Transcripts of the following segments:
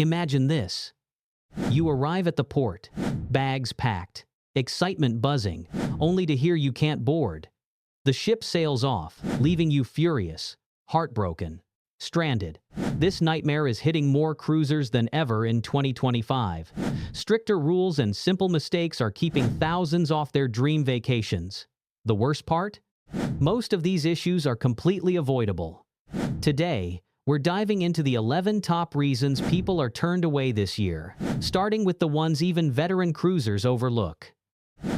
Imagine this. You arrive at the port, bags packed, excitement buzzing, only to hear you can't board. The ship sails off, leaving you furious, heartbroken, stranded. This nightmare is hitting more cruisers than ever in 2025. Stricter rules and simple mistakes are keeping thousands off their dream vacations. The worst part? Most of these issues are completely avoidable. Today, we're diving into the 11 top reasons people are turned away this year, starting with the ones even veteran cruisers overlook.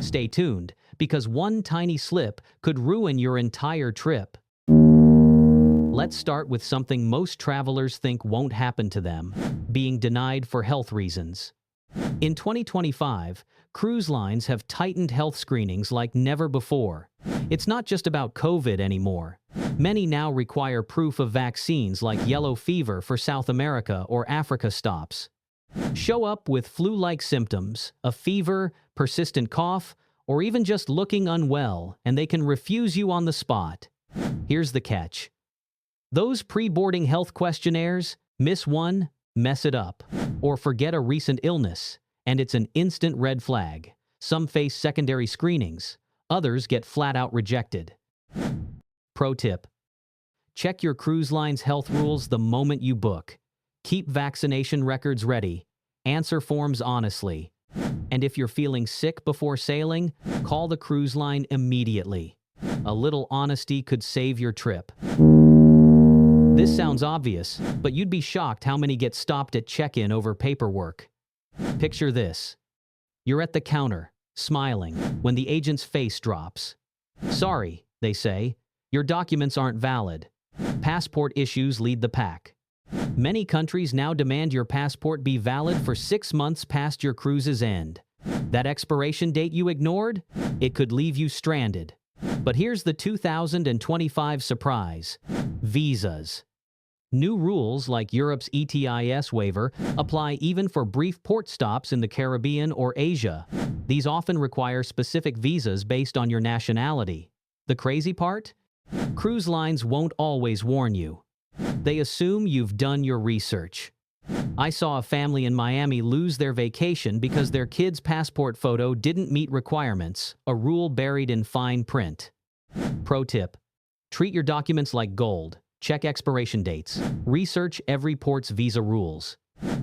Stay tuned, because one tiny slip could ruin your entire trip. Let's start with something most travelers think won't happen to them: being denied for health reasons. In 2025, cruise lines have tightened health screenings like never before. It's not just about COVID anymore. Many now require proof of vaccines like yellow fever for South America or Africa stops. Show up with flu-like symptoms, a fever, persistent cough, or even just looking unwell, and they can refuse you on the spot. Here's the catch. Those pre-boarding health questionnaires, miss one, mess it up, or forget a recent illness, and it's an instant red flag. Some face secondary screenings, others get flat-out rejected. Pro tip: check your cruise line's health rules the moment you book. Keep vaccination records ready, answer forms honestly, and if you're feeling sick before sailing, call the cruise line immediately. A little honesty could save your trip. This sounds obvious, but you'd be shocked how many get stopped at check-in over paperwork. Picture this. You're at the counter, smiling, when the agent's face drops. "Sorry," they say, "your documents aren't valid." Passport issues lead the pack. Many countries now demand your passport be valid for 6 months past your cruise's end. That expiration date you ignored? It could leave you stranded. But here's the 2025 surprise: visas. New rules like Europe's ETIS waiver apply even for brief port stops in the Caribbean or Asia. These often require specific visas based on your nationality. The crazy part? Cruise lines won't always warn you. They assume you've done your research. I saw a family in Miami lose their vacation because their kid's passport photo didn't meet requirements, a rule buried in fine print. Pro tip: treat your documents like gold. Check expiration dates. Research every port's visa rules.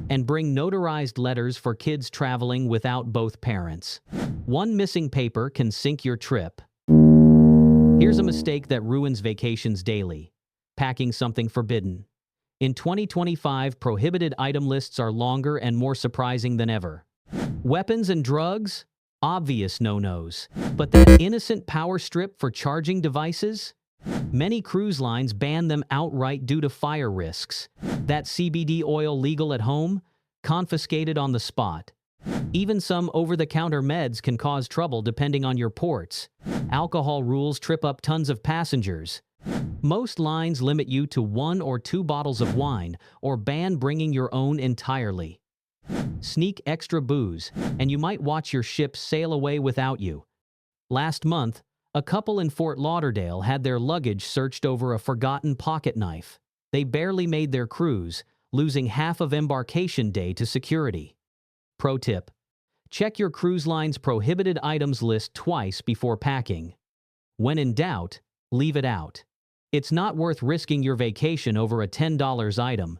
And bring notarized letters for kids traveling without both parents. One missing paper can sink your trip. Here's a mistake that ruins vacations daily: packing something forbidden. In 2025, prohibited item lists are longer and more surprising than ever. Weapons and drugs? Obvious no-nos. But that innocent power strip for charging devices? Many cruise lines ban them outright due to fire risks. That CBD oil legal at home? Confiscated on the spot. Even some over-the-counter meds can cause trouble depending on your ports. Alcohol rules trip up tons of passengers. Most lines limit you to 1 or 2 bottles of wine or ban bringing your own entirely. Sneak extra booze, and you might watch your ship sail away without you. Last month, a couple in Fort Lauderdale had their luggage searched over a forgotten pocket knife. They barely made their cruise, losing half of embarkation day to security. Pro tip: check your cruise line's prohibited items list twice before packing. When in doubt, leave it out. It's not worth risking your vacation over a $10 item.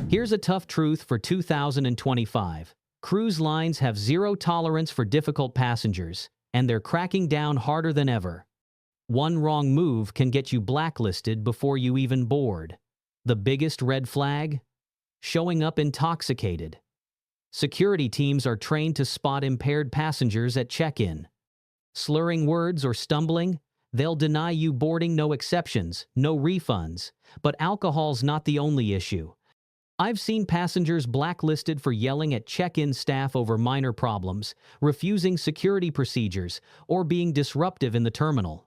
Here's a tough truth for 2025. Cruise lines have zero tolerance for difficult passengers, and they're cracking down harder than ever. One wrong move can get you blacklisted before you even board. The biggest red flag? Showing up intoxicated. Security teams are trained to spot impaired passengers at check-in. Slurring words or stumbling? They'll deny you boarding, no exceptions, no refunds. But alcohol's not the only issue. I've seen passengers blacklisted for yelling at check-in staff over minor problems, refusing security procedures, or being disruptive in the terminal.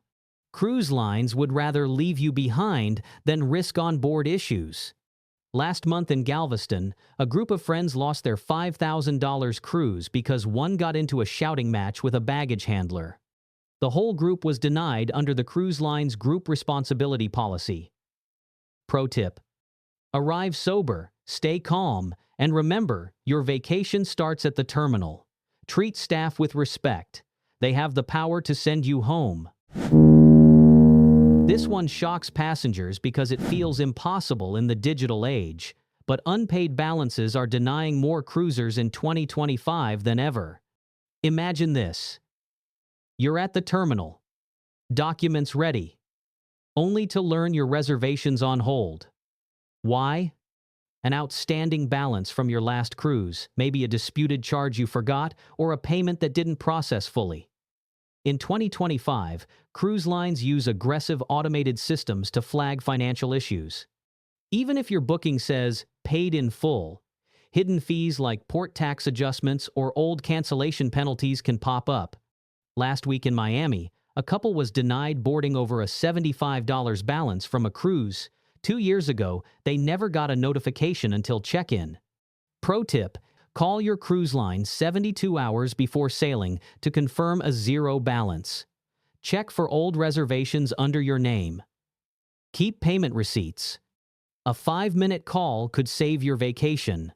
Cruise lines would rather leave you behind than risk on-board issues. Last month in Galveston, a group of friends lost their $5,000 cruise because one got into a shouting match with a baggage handler. The whole group was denied under the cruise line's group responsibility policy. Pro tip: Arrive sober, stay calm, and remember, your vacation starts at the terminal. Treat staff with respect. They have the power to send you home. This one shocks passengers because it feels impossible in the digital age, but unpaid balances are denying more cruisers in 2025 than ever. Imagine this. You're at the terminal. Documents ready. Only to learn your reservation's on hold. Why? An outstanding balance from your last cruise, maybe a disputed charge you forgot, or a payment that didn't process fully. In 2025, cruise lines use aggressive automated systems to flag financial issues. Even if your booking says paid in full, hidden fees like port tax adjustments or old cancellation penalties can pop up. Last week in Miami, a couple was denied boarding over a $75 balance from a cruise. 2 years ago, they never got a notification until check-in. Pro tip: call your cruise line 72 hours before sailing to confirm a zero balance. Check for old reservations under your name. Keep payment receipts. A 5-minute call could save your vacation.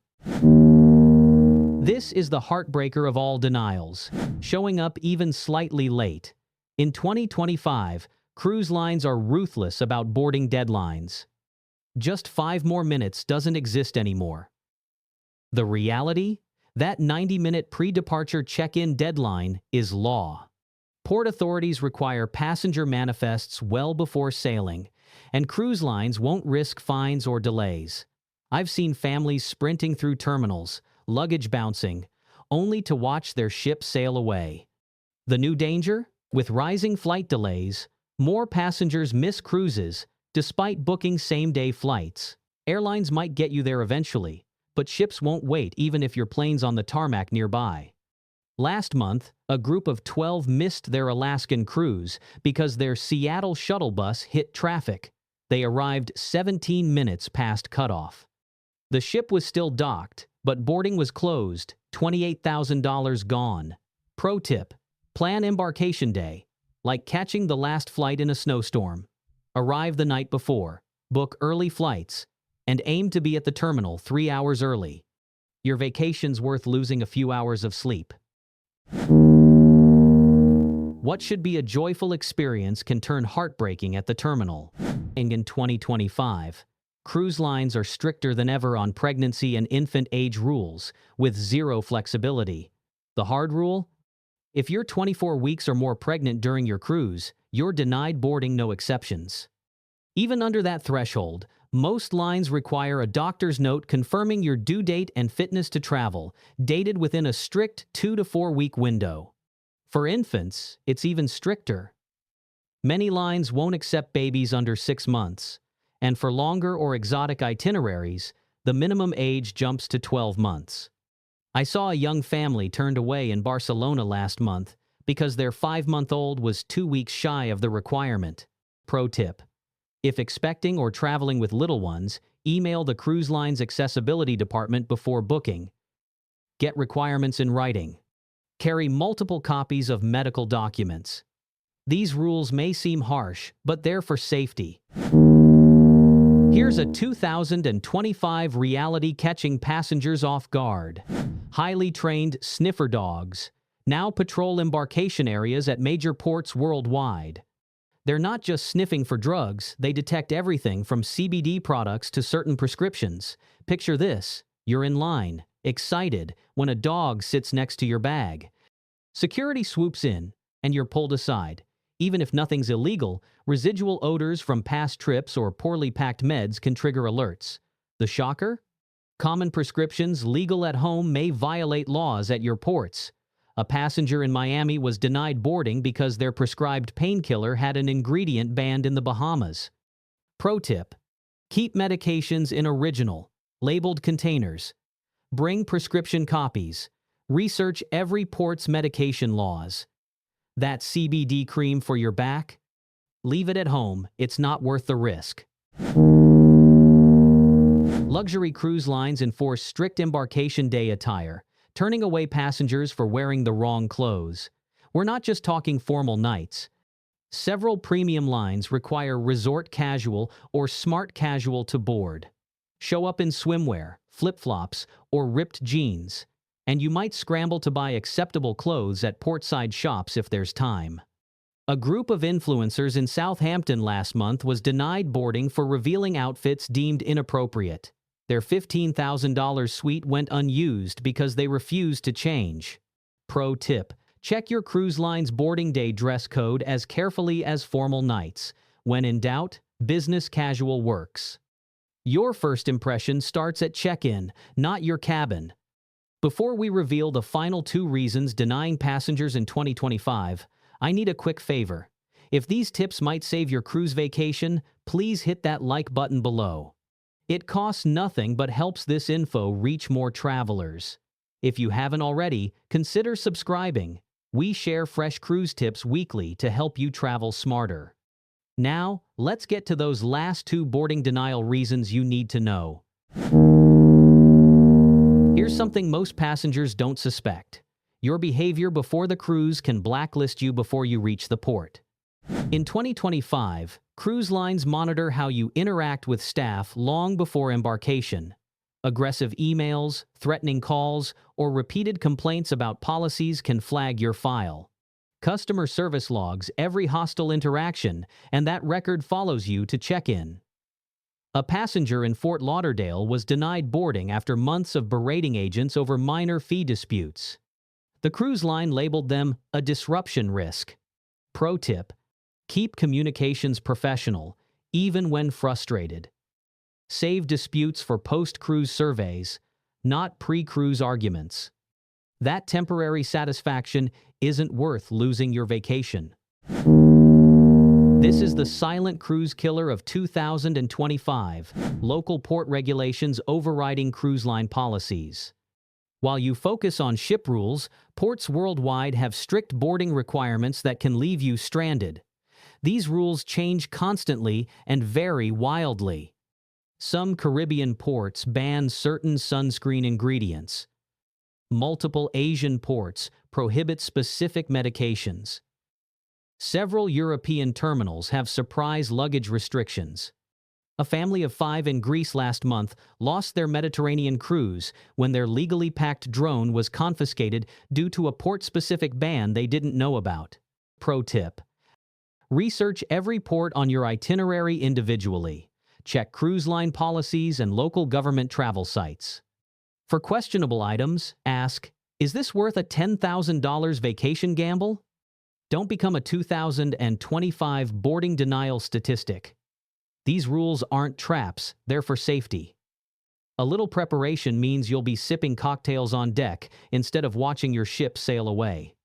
This is the heartbreaker of all denials, showing up even slightly late. In 2025, cruise lines are ruthless about boarding deadlines. Just 5 more minutes doesn't exist anymore. The reality? That 90-minute pre-departure check-in deadline is law. Port authorities require passenger manifests well before sailing, and cruise lines won't risk fines or delays. I've seen families sprinting through terminals, luggage bouncing, only to watch their ship sail away. The new danger? With rising flight delays, more passengers miss cruises despite booking same-day flights. Airlines might get you there eventually, but ships won't wait even if your plane's on the tarmac nearby. Last month, a group of 12 missed their Alaskan cruise because their Seattle shuttle bus hit traffic. They arrived 17 minutes past cutoff. The ship was still docked, but boarding was closed, $28,000 gone. Pro tip: plan embarkation day, like catching the last flight in a snowstorm. Arrive the night before, book early flights, and aim to be at the terminal 3 hours early. Your vacation's worth losing a few hours of sleep. What should be a joyful experience can turn heartbreaking at the terminal. In 2025, cruise lines are stricter than ever on pregnancy and infant age rules, with zero flexibility. The hard rule? If you're 24 weeks or more pregnant during your cruise, you're denied boarding, no exceptions. Even under that threshold, most lines require a doctor's note confirming your due date and fitness to travel, dated within a strict 2 to 4 week window. For infants, it's even stricter. Many lines won't accept babies under 6 months, and for longer or exotic itineraries, the minimum age jumps to 12 months. I saw a young family turned away in Barcelona last month because their 5-month-old was 2 weeks shy of the requirement. Pro tip: if expecting or traveling with little ones, email the cruise line's accessibility department before booking. Get requirements in writing. Carry multiple copies of medical documents. These rules may seem harsh, but they're for safety. Here's a 2025 reality catching passengers off guard. Highly trained sniffer dogs now patrol embarkation areas at major ports worldwide. They're not just sniffing for drugs, they detect everything from CBD products to certain prescriptions. Picture this: you're in line, excited, when a dog sits next to your bag. Security swoops in, and you're pulled aside. Even if nothing's illegal, residual odors from past trips or poorly packed meds can trigger alerts. The shocker? Common prescriptions legal at home may violate laws at your ports. A passenger in Miami was denied boarding because their prescribed painkiller had an ingredient banned in the Bahamas. Pro tip: keep medications in original, labeled containers. Bring prescription copies. Research every port's medication laws. That CBD cream for your back? Leave it at home, it's not worth the risk. Luxury cruise lines enforce strict embarkation day attire, turning away passengers for wearing the wrong clothes. We're not just talking formal nights. Several premium lines require resort casual or smart casual to board. Show up in swimwear, flip-flops, or ripped jeans, and you might scramble to buy acceptable clothes at portside shops if there's time. A group of influencers in Southampton last month was denied boarding for revealing outfits deemed inappropriate. Their $15,000 suite went unused because they refused to change. Pro tip: check your cruise line's boarding day dress code as carefully as formal nights. When in doubt, business casual works. Your first impression starts at check-in, not your cabin. Before we reveal the final 2 reasons denying passengers in 2025, I need a quick favor. If these tips might save your cruise vacation, please hit that like button below. It costs nothing but helps this info reach more travelers. If you haven't already, consider subscribing. We share fresh cruise tips weekly to help you travel smarter. Now, let's get to those last 2 boarding denial reasons you need to know. Here's something most passengers don't suspect. Your behavior before the cruise can blacklist you before you reach the port. In 2025, cruise lines monitor how you interact with staff long before embarkation. Aggressive emails, threatening calls, or repeated complaints about policies can flag your file. Customer service logs every hostile interaction, and that record follows you to check-in. A passenger in Fort Lauderdale was denied boarding after months of berating agents over minor fee disputes. The cruise line labeled them a disruption risk. Pro tip: keep communications professional, even when frustrated. Save disputes for post-cruise surveys, not pre-cruise arguments. That temporary satisfaction isn't worth losing your vacation. This is the silent cruise killer of 2025, local port regulations overriding cruise line policies. While you focus on ship rules, ports worldwide have strict boarding requirements that can leave you stranded. These rules change constantly and vary wildly. Some Caribbean ports ban certain sunscreen ingredients. Multiple Asian ports prohibit specific medications. Several European terminals have surprise luggage restrictions. A family of 5 in Greece last month lost their Mediterranean cruise when their legally packed drone was confiscated due to a port-specific ban they didn't know about. Pro tip: research every port on your itinerary individually. Check cruise line policies and local government travel sites. For questionable items, ask, is this worth a $10,000 vacation gamble? Don't become a 2025 boarding denial statistic. These rules aren't traps, they're for safety. A little preparation means you'll be sipping cocktails on deck instead of watching your ship sail away.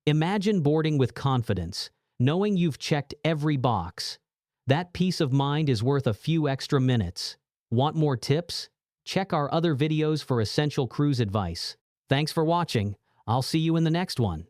Imagine boarding with confidence, knowing you've checked every box. That peace of mind is worth a few extra minutes. Want more tips? Check our other videos for essential cruise advice. Thanks for watching. I'll see you in the next one.